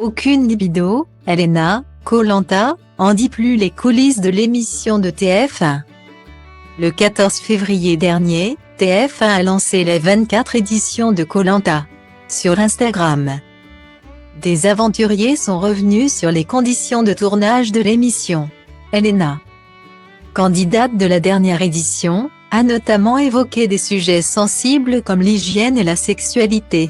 Aucune libido, Elena, Koh-Lanta, en dit plus les coulisses de l'émission de TF1. Le 14 février dernier, TF1 a lancé les 24 éditions de Koh-Lanta. Sur Instagram, des aventuriers sont revenus sur les conditions de tournage de l'émission. Elena, candidate de la dernière édition, a notamment évoqué des sujets sensibles comme l'hygiène et la sexualité.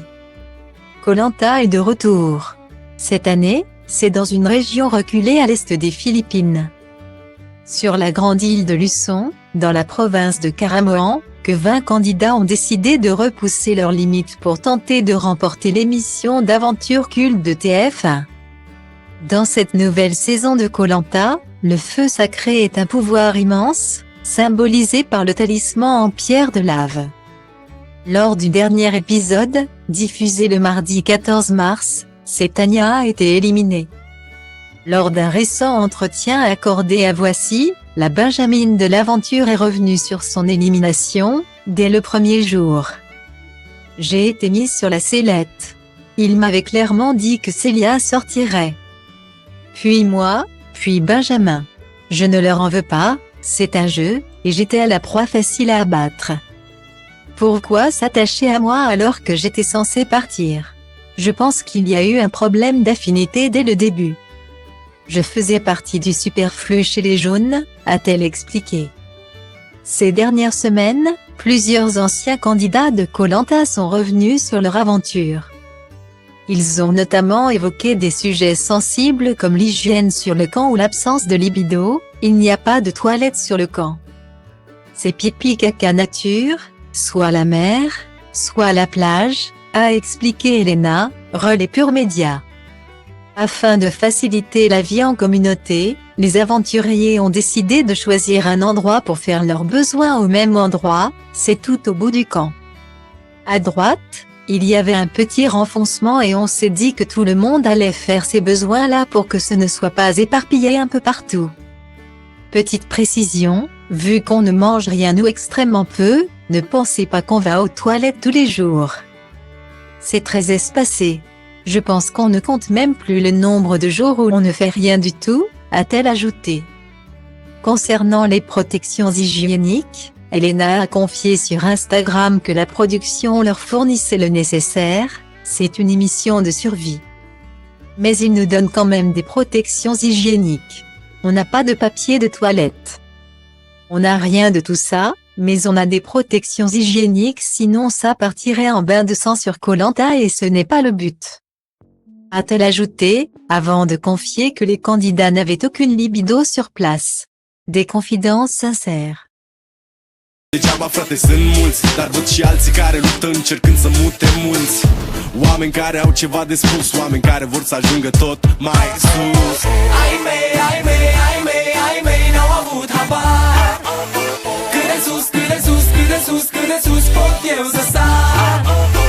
Koh-Lanta est de retour. Cette année, c'est dans une région reculée à l'est des Philippines. Sur la grande île de Luçon, dans la province de Caramoan, que 20 candidats ont décidé de repousser leurs limites pour tenter de remporter l'émission d'aventure culte de TF1. Dans cette nouvelle saison de Koh-Lanta, le feu sacré est un pouvoir immense, symbolisé par le talisman en pierre de lave. Lors du dernier épisode, diffusé le mardi 14 mars, Tania a été éliminée. Lors d'un récent entretien accordé à Voici, la Benjamine de l'aventure est revenue sur son élimination, dès le premier jour. « J'ai été mise sur la sellette. Il m'avait clairement dit que Célia sortirait. Puis moi, puis Benjamin. Je ne leur en veux pas, c'est un jeu, et j'étais à la proie facile à abattre. Pourquoi s'attacher à moi alors que j'étais censée partir ? Je pense qu'il y a eu un problème d'affinité dès le début. Je faisais partie du superflu chez les jaunes, a-t-elle expliqué. Ces dernières semaines, plusieurs anciens candidats de Koh-Lanta sont revenus sur leur aventure. Ils ont notamment évoqué des sujets sensibles comme l'hygiène sur le camp ou l'absence de libido. Il n'y a pas de toilette sur le camp. C'est pipi caca nature, soit à la mer, soit à la plage, a expliqué Elena, Relais Pure Média. Afin de faciliter la vie en communauté, les aventuriers ont décidé de choisir un endroit pour faire leurs besoins au même endroit, c'est tout au bout du camp. À droite, il y avait un petit renfoncement et on s'est dit que tout le monde allait faire ses besoins là pour que ce ne soit pas éparpillé un peu partout. Petite précision, vu qu'on ne mange rien ou extrêmement peu, ne pensez pas qu'on va aux toilettes tous les jours. C'est très espacé. Je pense qu'on ne compte même plus le nombre de jours où on ne fait rien du tout, a-t-elle ajouté. Concernant les protections hygiéniques, Elena a confié sur Instagram que la production leur fournissait le nécessaire, c'est une émission de survie. Mais ils nous donnent quand même des protections hygiéniques. On n'a pas de papier de toilette. On n'a rien de tout ça, mais on a des protections hygiéniques sinon ça partirait en bain de sang sur Koh-Lanta et ce n'est pas le but. A-t-elle ajouté, avant de confier que les candidats n'avaient aucune libido sur place. Des confidences sincères. Degeaba frate sunt mulți, dar văd și alții care luptă încercând să mute munți. Oameni care au ceva de spus, oameni care vor să ajungă tot mai sus. Ai mei n-au avut habar. Cât de sus, cât de sus, cât de sus, cât de sus pot eu să sar.